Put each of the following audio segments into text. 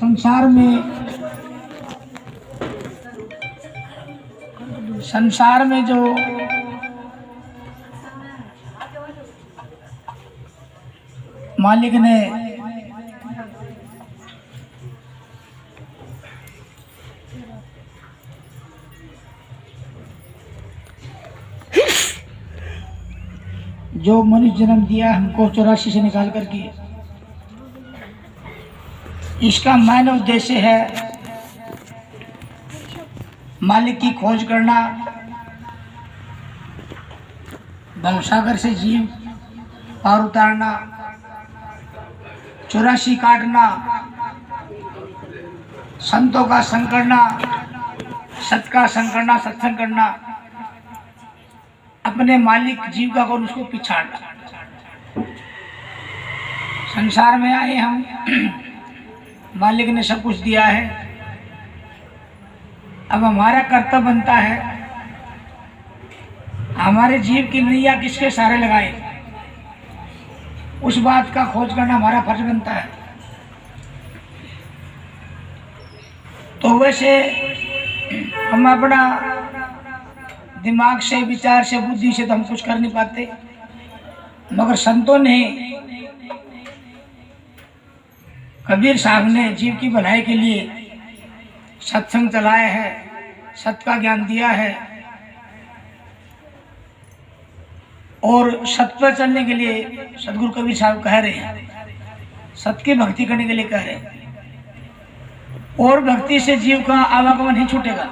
संसार में जो मालिक ने जो मनुष्य जन्म दिया हमको 84 से निकाल करके, इसका मेन उद्देश्य है मालिक की खोज करना, भवसागर से जीव पार उतारना, 84 काटना, संतों का संग करना, सत का संग करना, सत्संग करना, अपने मालिक जीव का को उसको पिछाड़ना। संसार में आए हम, मालिक ने सब कुछ दिया है। अब हमारा कर्तव्य बनता है हमारे जीव की नैया किसके सहारे लगाए, उस बात का खोज करना हमारा फर्ज बनता है। तो वैसे हम अपना दिमाग से, विचार से, बुद्धि से तो हम कुछ कर नहीं पाते, मगर संतों ने, कबीर साहब ने जीव की भलाई के लिए सत्संग चलाया है, सत्य का ज्ञान दिया है, और सत्य पर चलने के लिए सदगुरु कबीर साहब कह रहे हैं, सत्य की भक्ति करने के लिए कह रहे हैं। और भक्ति से जीव का आवागमन नहीं छूटेगा।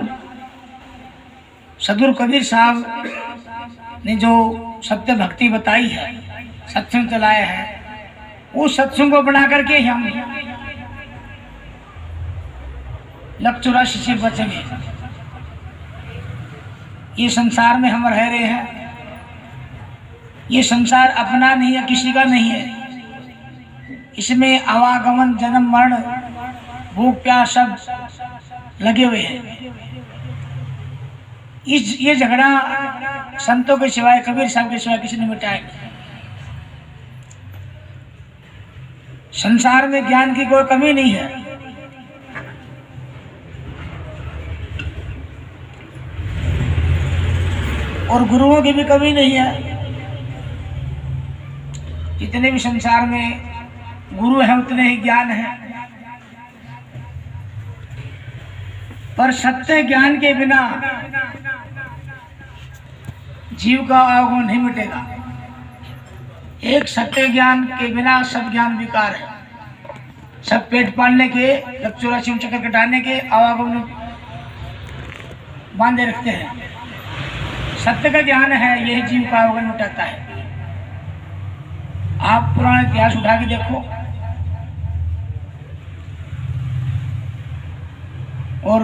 सदगुरु कबीर साहब ने जो सत्य भक्ति बताई है, सत्संग चलाया है, उस सत्संग को बना करके हम 184 से बचेंगे। ये संसार में हम रह रहे हैं, ये संसार अपना नहीं है, किसी का नहीं है। इसमें आवागमन, जन्म, मरण, भूख प्यास सब लगे हुए हैं। ये झगड़ा संतों के सिवाय, कबीर साहब के सिवाय किसी ने मिटाया। संसार में ज्ञान की कोई कमी नहीं है। और गुरुओं की भी कमी नहीं है। जितने भी संसार में गुरु हैं उतने ही ज्ञान है, पर सत्य ज्ञान के बिना जीव का आगमन नहीं मिटेगा। एक सत्य ज्ञान के बिना सब ज्ञान बेकार है। सब पेट पालने के, 84 चक्कर कटाने के आवागमन बांधे रखते हैं। सत्य का ज्ञान है, यही जीव का आवागमन मिटाता है। आप पुराना इतिहास उठा के देखो, और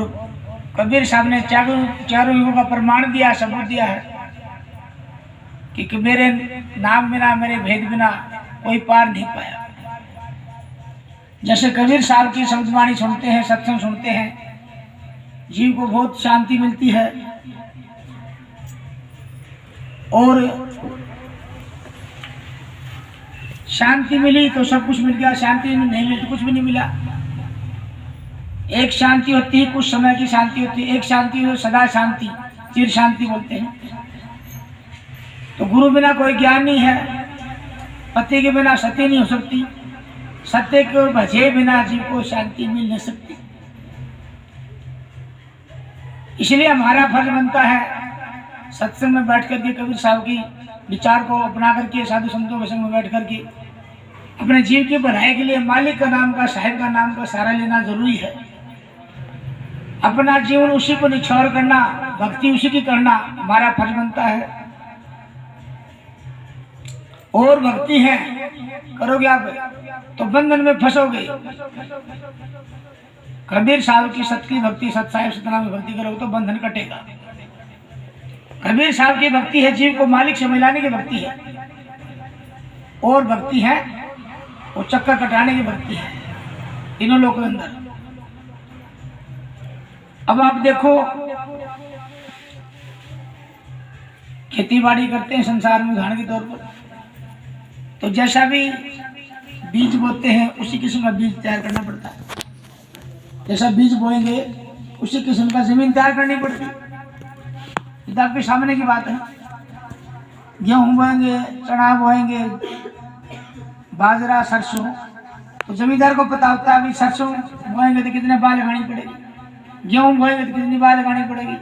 कबीर साहब ने चारों युगों का प्रमाण दिया, सबूत दिया है कि मेरे नाम बिना, मेरे भेद बिना कोई पार नहीं पाया। जैसे कबीर साहब की शब्दवाणी सुनते हैं, सत्संग सुनते हैं, जीव को बहुत शांति मिलती है। और शांति मिली तो सब कुछ मिल गया, शांति नहीं मिली तो कुछ भी नहीं मिला। एक शांति होती है, कुछ समय की शांति होती है। एक शांति हो सदा शांति, चिर शांति बोलते हैं। तो गुरु बिना कोई ज्ञान नहीं है, पति के बिना सत्य नहीं हो सकती, सत्य को भजे बिना जीव को शांति मिल नहीं सकती। इसलिए हमारा फर्ज बनता है सत्संग में बैठ करके कबीर साहब की विचार को अपना करके, साधु संतों के संग में बैठ करके अपने जीव की भलाई के लिए मालिक का नाम का, साहिब का नाम का सहारा लेना जरूरी है। अपना जीवन उसी को निछावर करना, भक्ति उसी की करना हमारा फर्ज बनता है। और भक्ति है करोगे आप तो बंधन में फंसोगे। कबीर साहब की सत्य की भक्ति, सत साहिब सतनाम की भक्ति करोगे तो बंधन कटेगा। कबीर साहब की भक्ति है जीव को मालिक से मिलाने की भक्ति है, और भक्ति है वो चक्कर कटाने की भक्ति है, तीनों लोगों के अंदर। अब आप देखो, खेती बाड़ी करते हैं संसार में उदाहरण के तौर पर, तो जैसा भी बीज बोते हैं उसी किस्म का बीज तैयार करना पड़ता है। जैसा बीज बोएंगे उसी किस्म का जमीन तैयार करनी पड़ती। ये तो आपके सामने की बात है। गेहूं बोएंगे, चना बोएंगे, बाजरा, सरसों, तो जमींदार को पता होता है अभी सरसों बोएंगे तो कितने बाल लगानी पड़ेगी, गेहूं बोएंगे तो कितनी बाल लगानी पड़ेगी,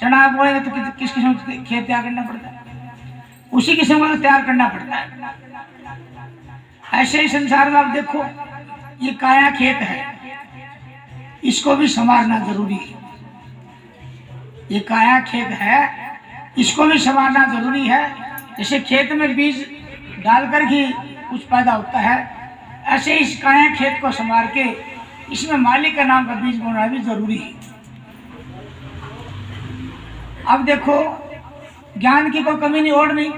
चना बोएंगे तो किस किस्म का खेत तैयार करना पड़ता है, उसी किस्म का तैयार करना पड़ता है। ऐसे ही संसार में आप देखो, ये काया खेत है, इसको भी संवारना जरूरी है। ये काया खेत है, इसको भी संवारना जरूरी है। जैसे खेत में बीज डालकर ही कुछ पैदा होता है, ऐसे इस काया खेत को संवार के इसमें मालिक का नाम का बीज बोना भी जरूरी है। अब देखो, ज्ञान की कोई कमी नहीं और नहीं।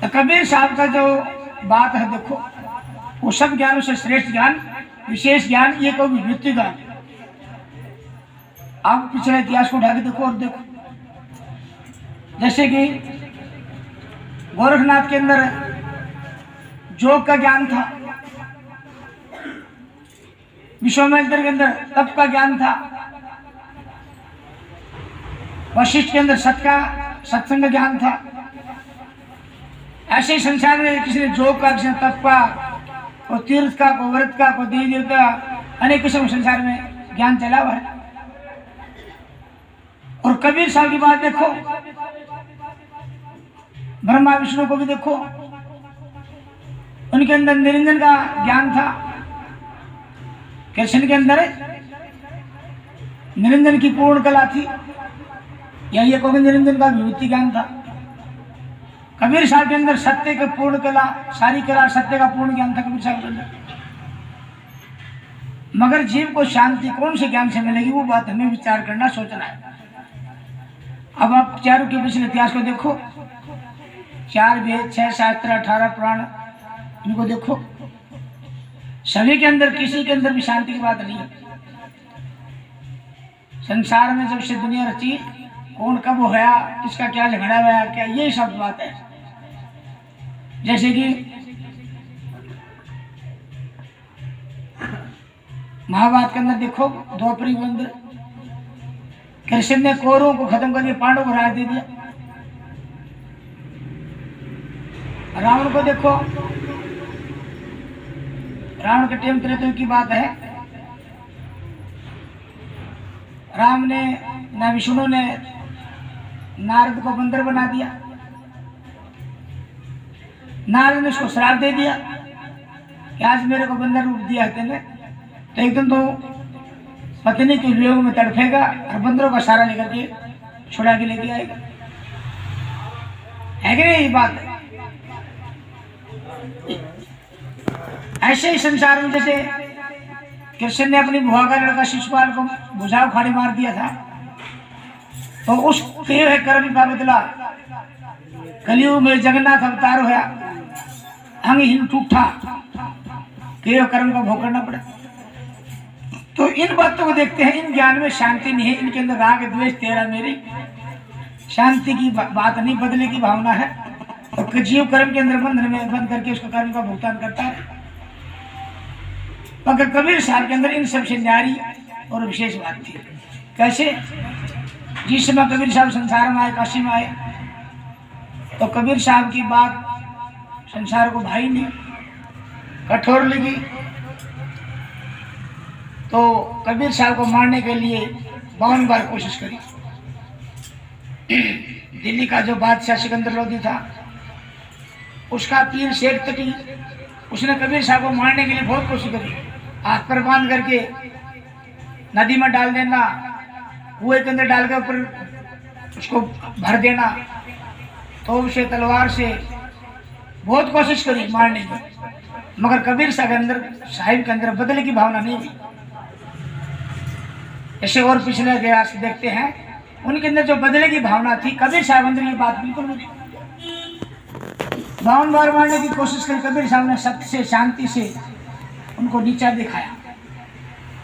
तो कबीर साहब का जो बात है देखो, वो सब ज्ञानों से श्रेष्ठ ज्ञान, विशेष ज्ञान, ये कोई विभूति ज्ञान। आप पिछले इतिहास को उठा के देखो और देखो, जैसे कि गोरखनाथ के अंदर योग का ज्ञान था, विश्वामित्र के अंदर तप का ज्ञान था, वशिष्ठ के अंदर सत्संग का ज्ञान था। ऐसे ही संसार में किसी ने योग का, किसी ने तप का, कोई तीर्थ का, कोई व्रत का, कोई देवी देवता, अनेक किस्म संसार में ज्ञान चला हुआ है। और कबीर साहब की बात देखो, ब्रह्मा विष्णु को भी देखो, उनके अंदर निरंजन का ज्ञान था। कृष्ण के अंदर निरंजन की पूर्ण कला थी, यही एक निरंजन का विभूति ज्ञान था। कबीर साहब के अंदर सत्य का पूर्ण कला, सारी कला सत्य का पूर्ण ज्ञान था कबीर साहब के अंदर। मगर जीव को शांति कौन से ज्ञान से मिलेगी, वो बात हमें विचार करना, सोचना है। अब आप चारों के पिछले इतिहास को देखो, 4 वेद, 6 शास्त्र, 18 पुराण, इनको देखो, सभी के अंदर किसी के अंदर भी शांति की बात नहीं है। संसार में जब से दुनिया रची, कौन कब होया, किसका क्या झगड़ा हुआ, क्या, ये सब बात है। जैसे कि महाभारत के अंदर देखो, द्रौपदी के अंदर कृष्ण ने कौरवों को खत्म करके पांडवों को राज दे दिया। रावण को देखो, रावण के टेम त्रेता की बात है, राम ने ना विष्णु ने नारद को बंदर बना दिया। नारद ने उसको श्राप दे दिया कि आज मेरे को बंदर रूप दिया है तेने, तो एकदम तो पत्नी के वियोग में तड़फेगा और बंदरों का सहारा लेकर के छुड़ा के लेके आएगा। है कि नहीं ये बात? ऐसे ही संसार में जैसे कृष्ण ने अपनी बुआ का लड़का शिशुपाल को भुजा उखाड़ी मार दिया था, तो उस कर्म का बदला कलयुग में जगन्नाथ अवतार होया, अंगहीन टूटा, कर्म का भोग करना पड़ा। तो इन बातों को देखते हैं, इन ज्ञान में शांति नहीं है, इनके अंदर राग द्वेष तेरा मेरी, शांति की बात नहीं, बदले की भावना है। और जीव कर्म के अंदर बंधन में बंद करके उसका कर्म का भुगतान करता है। मगर कबीर साहब के अंदर इन सबसे न्यारी और विशेष बात थी। कैसे? जिस समय कबीर साहब संसार में आए, काशी में आए, तो कबीर साहब की बात संसार को भाई नहीं, कठोर लगी। तो कबीर साहब को मारने के लिए 52 बार कोशिश करी। दिल्ली का जो बादशाह सिकंदर लोधी था, उसका पीर शेख तटी, उसने कबीर साहब को मारने के लिए बहुत कोशिश करी। हाथ पर बांध करके नदी में डाल देना, कुएं के अंदर डाल के ऊपर उसको भर देना, तो उसे तलवार से बहुत कोशिश करी मारने की, मगर कबीर साहब के अंदर बदले की भावना नहीं हुई। ऐसे और पिछले इतिहास देखते हैं, उनके अंदर जो बदले की भावना थी, कबीर साहब अंदर ये बात बिल्कुल नहीं। 52 बार मारने की कोशिश करी, कबीर साहब ने सत्य से, शांति से उनको नीचा दिखाया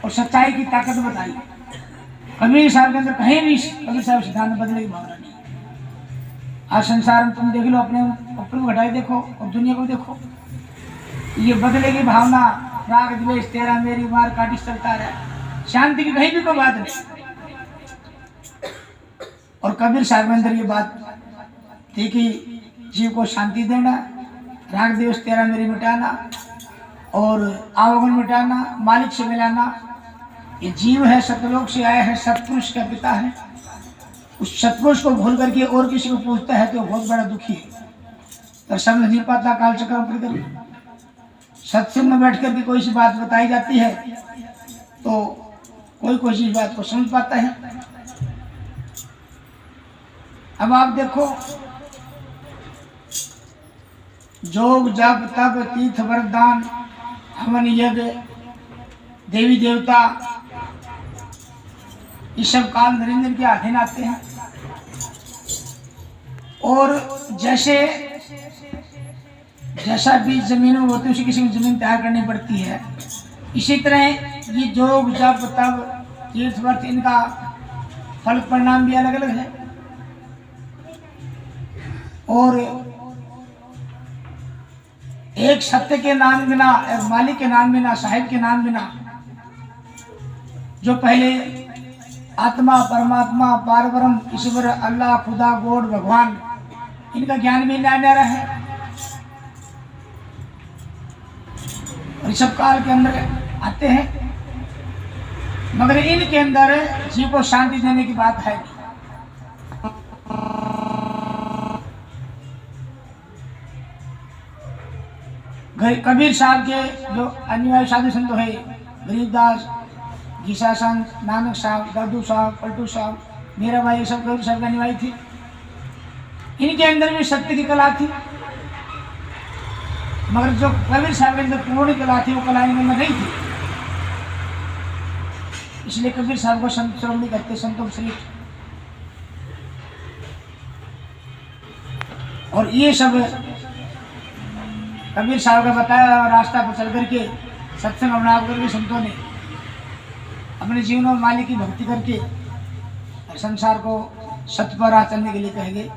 और सच्चाई की ताकत बताई। कबीर साहब के अंदर कहीं भी कबीर साहब सिद्धांत बदले की भावना नहीं। आज संसार में तुम देख लो, अपने ऊपर को घटाई देखो और दुनिया को देखो, ये बदले की भावना, राग द्वेष तेरा मेरी, मार काटी चलता रहा। शांति की कहीं भी कोई बात नहीं। और कबीर साहब के अंदर ये बात थी कि जीव को शांति देना, राग द्वेष तेरा मेरी मिटाना और आवागमन मिटाना, मालिक से मिलाना। ये जीव है, सतलोक से आया है, सतपुरुष का पिता है। उस सतपुरुष को भूल करके और किसी को पूछता है तो बहुत बड़ा दुखी है, तो समझ नहीं पाता। कालचक्र पढ़कर सत्संग में बैठ करके कोई सी बात बताई जाती है तो कोई सी बात को समझ पाता है। अब आप देखो, जोग जप तप तीर्थ वरदान हवन यज्ञ देवी देवता ये सब काल निरंजन के अधीन आते हैं। और जैसा बीज जमीन में होती है उसी किसी की जमीन तैयार करनी पड़ती है। इसी तरह ये जोग जप तप तीर्थ व्रत इनका फल परिणाम भी अलग अलग है। और एक सत्य के नाम बिना, एक मालिक के नाम बिना, साहिब के नाम बिना, जो पहले आत्मा परमात्मा पारब्रह्म ईश्वर अल्लाह खुदा गॉड भगवान इनका ज्ञान भी न्यारा है। और सब काल के अंदर आते हैं, मगर इनके अंदर जीव को शांति देने की बात है। कबीर साहब के जो अनुयायी साधु संत है, गरीबदास, गीसा संत, नानक साहब, दादू साहब, पलटू साहब, मेरा भाई, ये सब कबीर साहब के अनुयायी थे। इनके अंदर भी सत्य की कला थी, मगर जो कबीर साहब के अंदर पूर्ण कला थी वो कला इनके अंदर नहीं थी। इसलिए कबीर साहब को संत श्रोमणी कहते, संतों श्रेष्ठ। और ये सब कबीर साहब का बताया रास्ता पर चल करके सत्संग अपना करके संतों ने अपने जीवन में मालिक की भक्ति करके और संसार को सत्य पर राह चलने के लिए कहेंगे।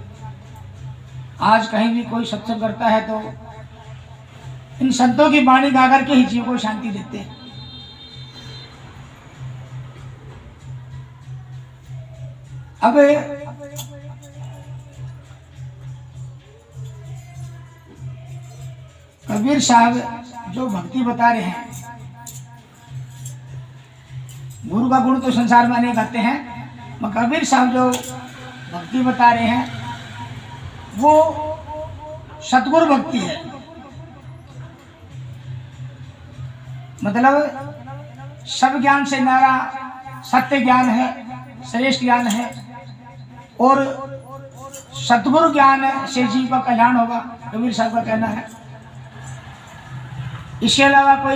आज कहीं भी कोई सत्संग करता है तो इन संतों की वाणी गा करके ही जीव को शांति देते हैं। अब कबीर साहब जो भक्ति बता रहे हैं, गुरु का गुण तो संसार में अनेक आते हैं, मगर कबीर साहब जो भक्ति बता रहे हैं वो सतगुरु भक्ति है। मतलब सब ज्ञान से न्यारा सत्य ज्ञान है, श्रेष्ठ ज्ञान है। और सतगुरु ज्ञान से जीव का कल्याण होगा, कबीर साहब का कहना है। इसके अलावा कोई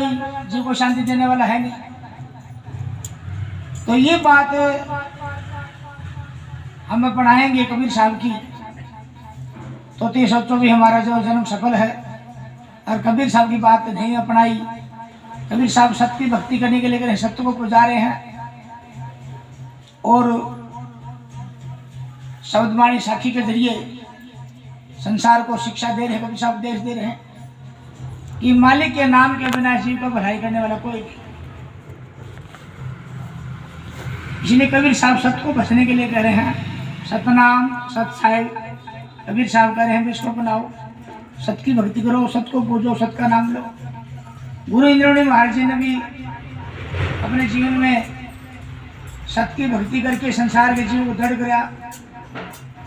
जीव को शांति देने वाला है नहीं। तो ये बात हमें पढ़ाएंगे कबीर साहब की, तो ये सोचो भी हमारा जो जन्म सफल है। और कबीर साहब की बात नहीं अपनाई। कबीर साहब सत्य की भक्ति करने के लिए सत्य को पुजा रहे हैं और शब्दवाणी साखी के जरिए संसार को शिक्षा दे रहे हैं। कबीर साहब उपदेश दे रहे हैं कि मालिक के नाम के बिना जीव को भलाई करने वाला कोई नहीं। इसलिए कबीर साहब सत्य को बचने के लिए कह रहे हैं, सतनाम सत साहिब। कबीर साहब कह रहे हैं इसको अपनाओ, सत्य की भक्ति करो, सत्य को पूजो, सत्य का नाम लो। गुरु इंद्रमणि महाराज जी ने भी अपने जीवन में सत्य की भक्ति करके संसार के जीव को दृढ़ कराया।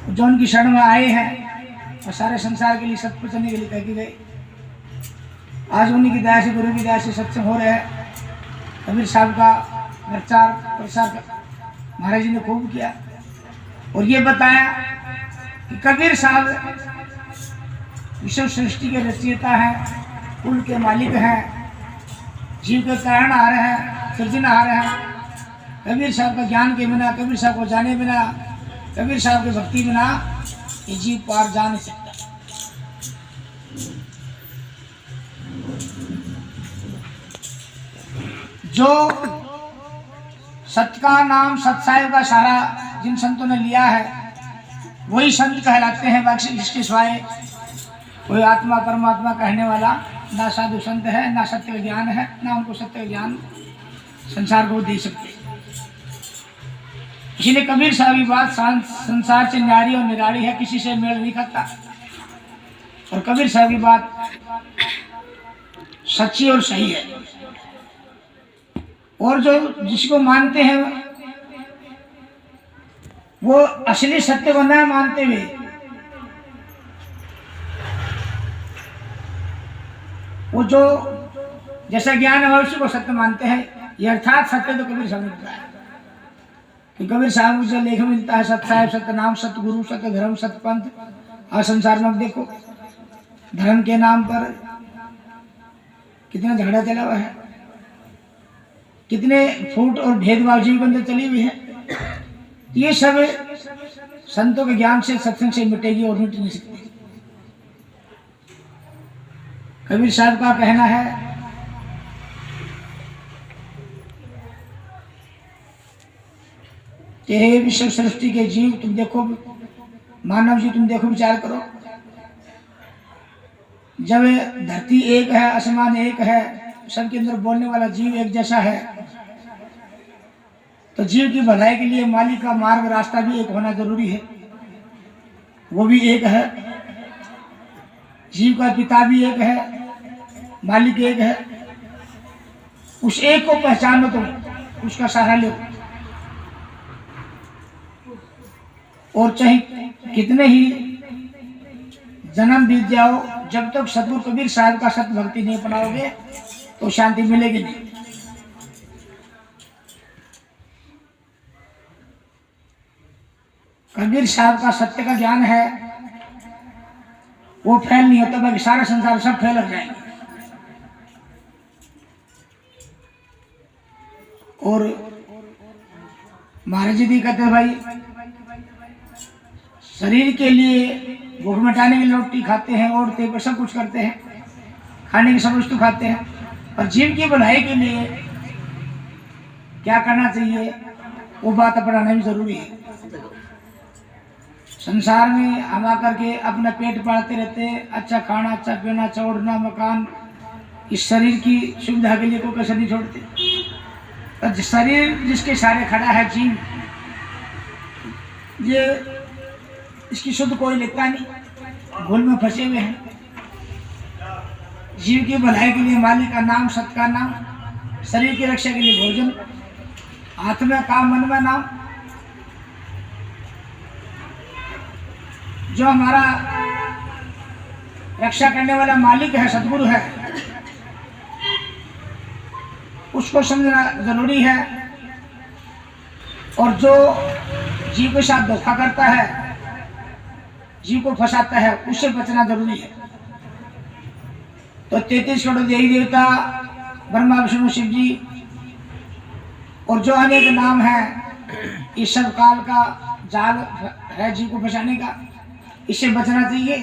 जो उनकी शरण में आए हैं और सारे संसार के लिए सत्य को चलने के लिए कह के गए। आज उन्हीं की दया से, गुरु की दया से सत्संग हो रहे हैं। कबीर साहब का प्रचार प्रसार महाराज जी ने खूब किया और ये बताया कि कबीर साहब विश्व सृष्टि के रचयिता हैं, कुल के मालिक हैं, जीव के तारणहार हैं, सृजनहार हैं। कबीर साहब का ज्ञान के बिना, कबीर साहब को जाने बिना, कबीर साहब की भक्ति बिना ये जीव पार जा नहीं सकता। जो सत्य का नाम, सत्साहिब का सारा जिन संतों ने लिया है वही संत कहलाते हैं। बाकी इसके सिवाय कोई आत्मा परमात्मा कहने वाला ना साधु संत है, ना सत्य ज्ञान है, ना उनको सत्य ज्ञान संसार को दे सकते। इसलिए कबीर साहब की बात संसार से न्यारी और निराली है, किसी से मेल नहीं खाता। और कबीर साहब की बात सच्ची और सही है। और जो जिसको मानते हैं वो असली सत्य को न मानते हुए वो जो जैसा ज्ञान है उसी को सत्य मानते हैं। ये अर्थात सत्य तो कबीर साहब ने बताया कि कबीर साहब को जो लेख मिलता है, सत्य साहिब, सत्य नाम, सत्य गुरु, सत्य धर्म, सत्य पंथ। और संसार में अब देखो धर्म के नाम पर कितना झगड़ा चला हुआ है, कितने फूट और भेदभाव जीव के अंदर चली हुई है। ये सब संतों के ज्ञान से, सत्संग से मिटेगी और मिट नहीं सकती। कबीर साहब का कहना है कि हे विश्व सृष्टि के जीव, तुम देखो, मानव जी तुम देखो, विचार करो। जब धरती एक है, आसमान एक है, सबके अंदर बोलने वाला जीव एक जैसा है, तो जीव की भलाई के लिए मालिक का मार्ग रास्ता भी एक होना जरूरी है। वो भी एक है। जीव का पिता भी एक है, मालिक एक है। उस एक को पहचानो, तुम उसका सहारा लो। और चाहे कितने ही जन्म बीत जाओ, जब तक सतगुरु कबीर साहब का सत्य भक्ति नहीं अपनाओगे तो शांति मिलेगी नहीं। कबीर साहब का सत्य का ज्ञान है, वो फैल नहीं होता, बाकी सारा संसार सब फैल जाएंगे। और महाराज जी कहते हैं भाई, शरीर के लिए भूख मिटाने के लिए रोटी खाते हैं, ओढ़ते पर सब कुछ करते हैं, खाने की सब वस्तु खाते हैं, पर जीव की भलाई के लिए क्या करना चाहिए वो बात अपनाना भी जरूरी है। संसार में हम आकर के अपना पेट पालते रहते हैं, अच्छा खाना, अच्छा पीना, अच्छा ओढ़ना, मकान, इस शरीर की सुविधा के लिए कोई कसर नहीं छोड़ते। तो शरीर जिसके सारे खड़ा है, जीव, ये इसकी शुद्ध कोई लेता नहीं, भूल में फंसे हुए हैं। जीव की भलाई के लिए मालिक का नाम, सत्य का नाम, शरीर की रक्षा के लिए भोजन, हाथ में काम, मन में नाम। जो हमारा रक्षा करने वाला मालिक है, सतगुरु है, उसको समझना जरूरी है। और जो जीव के साथ धोखा करता है, जीव को फंसाता है, उससे बचना जरूरी है। तो 33 करोड़ देवी देवता, ब्रह्मा विष्णु शिव जी और जो अनेक नाम है, इस सब काल का जाल है जीव को फंसाने का, इससे बचना चाहिए।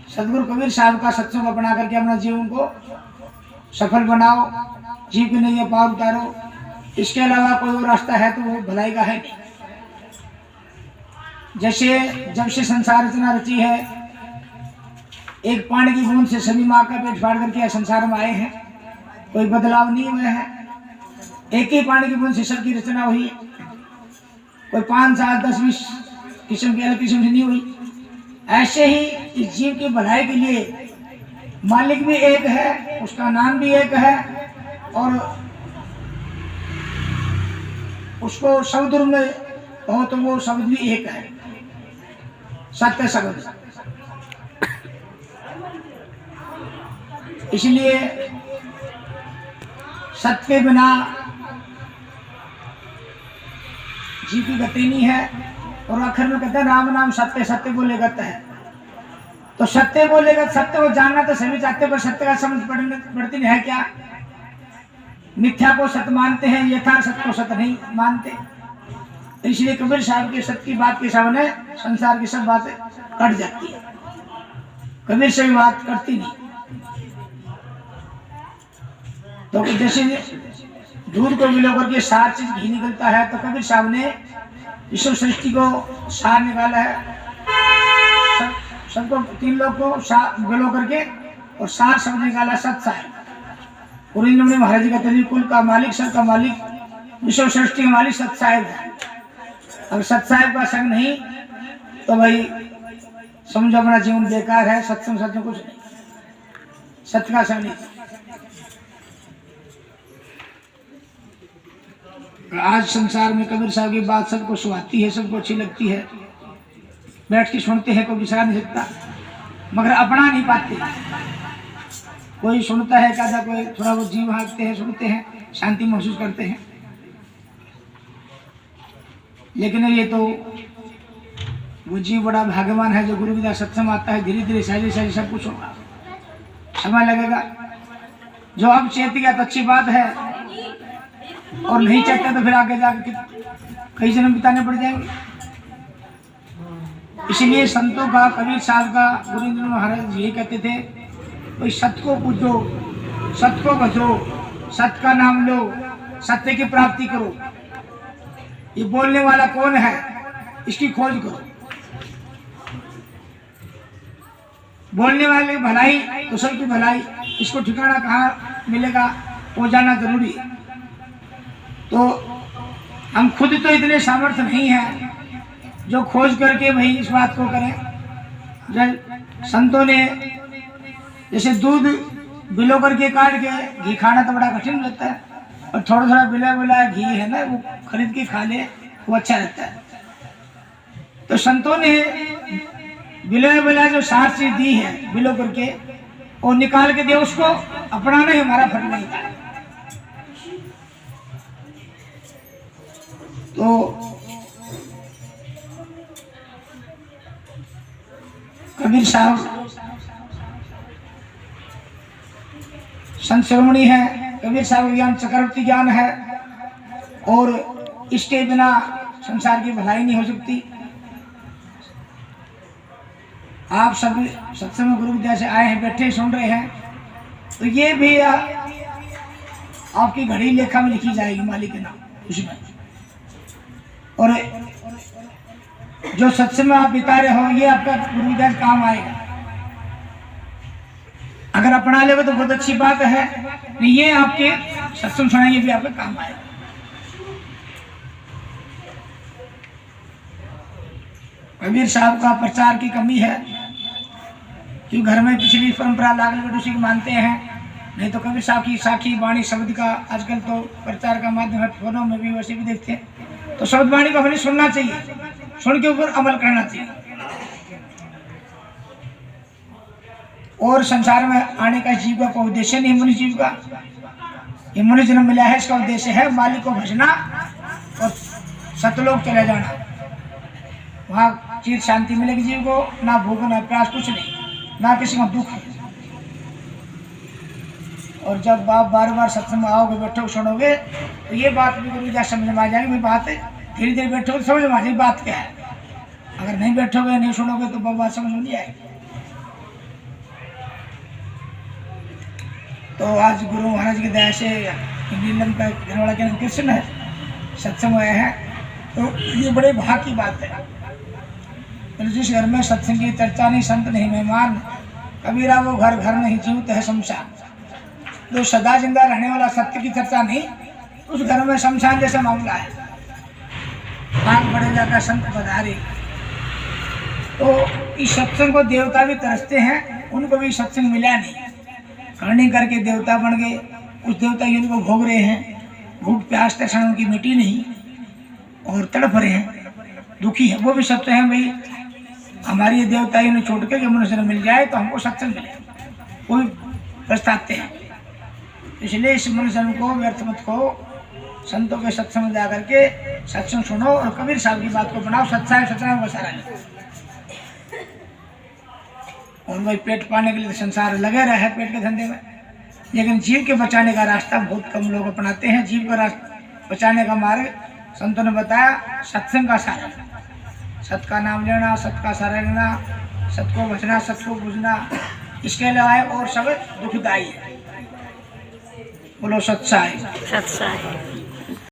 सतगुरु कबीर साहब का सत्संग अपना करके अपना जीवन को सफल बनाओ, जीव की नैया पार उतारो। इसके अलावा कोई और रास्ता है तो वो भलाई का है नहीं। जैसे जब से संसार रचना रची है, एक पानी की बूंद से सभी माँ का पेट फाड़ करके संसार में आए हैं, कोई बदलाव नहीं हुए हैं। एक ही पानी की बूंद से सबकी रचना हुई, कोई 5, 7, 10, 20 किस्म की अलग किस्म से नहीं हुई। ऐसे ही इस जीव की भलाई के लिए मालिक भी एक है, उसका नाम भी एक है, और उसको शब्द में कहो तो वो शब्द भी एक है, सत्य शब्द। इसलिए सत्य के बिना जीव की गति नहीं है। और आखिर में कहते हैं राम नाम सत्य, सत्य बोलेगा है। तो सत्य बोलेगा, सत्य को जानना तो सभी चाहते, पर सत्य का समझ पड़ती नहीं है क्या। मिथ्या को सत्य मानते हैं, यथार्थ सत्य को सत्य नहीं मानते। इसलिए कबीर साहब के सत्य की बात के सामने संसार की सब बातें कट जाती है, कबीर से भी बात करती नहीं। तो जैसे दूध को मिला करके सार चीज घी निकलता है, तो कबीर साहब ने विश्व सृष्टि को सार निकाला है। सबको 3 लोग को मिलो करके और सार शब्द निकाला, सत सार। और इन लोगों ने महाराज जी का कुल का मालिक, सब का मालिक, विश्व सृष्टि का मालिक सत साहिब है। अगर सत्साहिब का संग नहीं तो भाई समझो अपना जीवन बेकार है। सत्संग सत्य कुछ नहीं, सत्य का संग नहीं। आज संसार में कबीर साहब की बात सबको सुहाती है, सबको अच्छी लगती है, बैठ के सुनते हैं, कोई विचार नहीं सकता, मगर अपना नहीं पाते। कोई सुनता है कहता, कोई थोड़ा बहुत जीव हाँकते हैं, सुनते हैं, शांति महसूस करते हैं। लेकिन ये तो वो जीव बड़ा भाग्यवान है जो गुरु विद्या सत्संग आता है, धीरे धीरे सहजे सहजे सब कुछ होगा, समय लगेगा। जो अब चेत गया तो अच्छी बात है, और नहीं चेतते तो फिर आगे जाकर कई जन्म बिताने पड़ जाएंगे। इसलिए संतों का, कबीर साहब का, गुरुदेव महाराज यही कहते थे, भाई सत्य को पूजो, सत्य को भजो, सत्य का नाम लो, सत्य की प्राप्ति करो। ये बोलने वाला कौन है, इसकी खोज करो। बोलने वाले भलाई तो सबकी भलाई, इसको ठिकाना कहाँ मिलेगा, वो जानना जरूरी है। तो हम खुद तो इतने सामर्थ्य नहीं है जो खोज करके भाई इस बात को करें। जब संतों ने जैसे दूध बिलो करके काट के घी खाना तो बड़ा कठिन रहता है, और थोड़ा थोड़ा बिला बिला घी है ना, वो खरीद के खा ले वो अच्छा रहता है। तो संतों ने बिला बिला जो सार चीज दी है बिलो करके, वो निकाल के दे, उसको अपनाना ही हमारा फर्ज नहीं था। तो कबीर साहब संत शिरोमणि है, कबीर साहब ज्ञान चक्रवर्ती ज्ञान है, और इसके बिना संसार की भलाई नहीं हो सकती। आप सब सत्संग गुरु विद्या से आए हैं, बैठे सुन रहे हैं, तो ये भी आपकी घड़ी लेखा में लिखी जाएगी मालिक के नाम उसमें। और जो सत्संग में आप बिता रहे हो, ये आपका गुरु विद्या काम आएगा। अगर अपना लेगा तो बहुत अच्छी बात है, ये आपके सत्संग सुनाएंगे भी आपके काम आएगा। कबीर साहब का प्रचार की कमी है, क्योंकि घर में पिछली परंपरा लागल उसी को मानते हैं। नहीं तो कबीर साहब की साखी वाणी शब्द का आजकल तो प्रचार का माध्यम है, फोनों में भी वैसे भी देखते हैं। तो शब्द वाणी को हमें सुनना चाहिए, सुन के ऊपर अमल करना चाहिए। और संसार में आने का जीव का कोई उद्देश्य नहीं, मनुष्य जीव का ये मनुष्य जन्म मिला है, इसका उद्देश्य है मालिक को भजना और सतलोक चले जाना। वहाँ चिर शांति मिलेगी जीव को, ना भूख ना प्यास, कुछ नहीं, ना किसी को दुख है। और जब आप बार बार सत्संग में आओगे, बैठोगे, सुनोगे, तो ये बात भी गुरु जी समझ में आ जाएगी। बात है धीरे धीरे बैठोगे तो समझ में आ जाएगी बात क्या है। अगर नहीं बैठोगे, नहीं सुनोगे तो बात समझ में नहीं आएगी। तो आज गुरु महाराज की दया से नीलम का घरवाला के नाम कृष्ण है, सत्संग आया है, तो ये बड़े भाग की बात है। तो जिस घर में सत्संग की चर्चा नहीं, संत नहीं मेहमान, कबीरा वो घर घर नहीं, जीवित है शमशान। जो सदा जिंदा रहने वाला सत्य की चर्चा नहीं, उस घर में शमशान जैसा मामला है। भाग बड़े जाकर संत पधारे, तो इस सत्संग को देवता भी तरसते हैं, उनको भी सत्संग मिला नहीं, करनी करके देवता बन गए। उस देवता युद्ध को भोग रहे हैं, भूख प्यास तृष्णा उनकी मिटी नहीं, और तड़प रहे हैं, दुखी है। वो भी सोचते हैं भाई हमारी ये देवता ने छोड़ के मनुष्य मिल जाए तो हमको सत्संग मिले, वो भी पछताते हैं। इसलिए इस मनुष्य को व्यर्थ मत को, संतों के सत्संग में जाकर के सत्संग सुनो और कबीर साहब की बात को बनाओ। सत्संग सत्संग को सारा ले, और वही पेट पाने के लिए तो संसार लगे रहे पेट के धंधे में। लेकिन जीव के बचाने का रास्ता बहुत कम लोग अपनाते हैं। जीव का रास्ता बचाने का मार्ग संतों ने बताया सत्संग का सारा, सत्य का नाम लेना, सत्य का सारा लेना, सत्य को बचना, सत्य को बुझना, इसके अलावा और सब दुखदायी है। बोलो सच्चाई।